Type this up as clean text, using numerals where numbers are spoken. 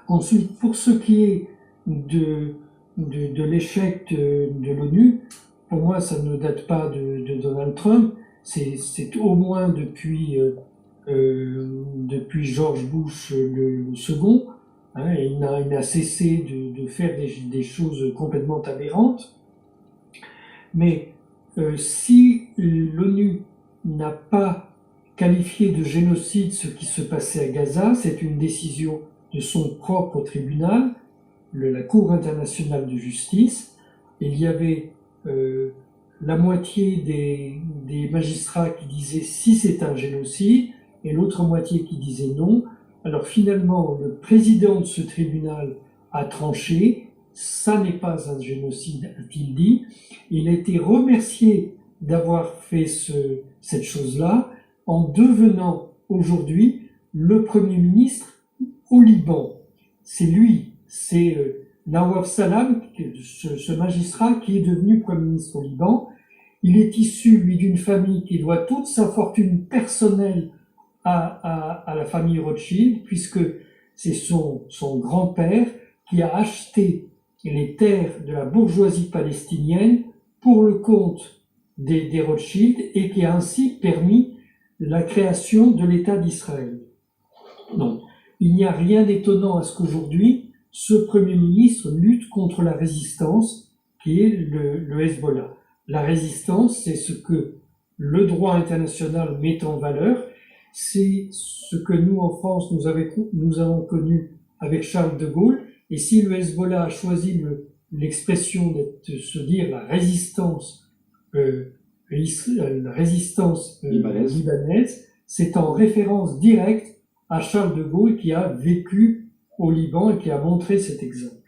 Ensuite, pour ce qui est de l'échec de l'ONU, pour moi, ça ne date pas de Donald Trump. C'est au moins depuis George Bush le second. Hein, et il n'a cessé de faire des choses complètement aberrantes. Mais si l'ONU n'a pas qualifié de génocide ce qui se passait à Gaza, c'est une décision de son propre tribunal, la Cour internationale de justice. Il y avait la moitié des magistrats qui disaient si c'est un génocide et l'autre moitié qui disait non. Alors finalement, le président de ce tribunal a tranché, ça n'est pas un génocide, a-t-il dit. Il a été remercié d'avoir fait cette chose-là en devenant aujourd'hui le Premier ministre au Liban. C'est lui, c'est Nawaf Salam, ce magistrat qui est devenu Premier ministre au Liban. Il est issu, lui, d'une famille qui doit toute sa fortune personnelle à la famille Rothschild, puisque c'est son grand-père qui a acheté les terres de la bourgeoisie palestinienne pour le compte des Rothschild et qui a ainsi permis la création de l'État d'Israël. Donc, il n'y a rien d'étonnant à ce qu'aujourd'hui, ce Premier ministre lutte contre la résistance qui est le Hezbollah. La résistance, c'est ce que le droit international met en valeur. C'est ce que nous, en France, nous avons connu avec Charles de Gaulle. Et si le Hezbollah a choisi l'expression de se dire la résistance libanaise, c'est en référence directe à Charles de Gaulle qui a vécu au Liban et qui a montré cet exemple.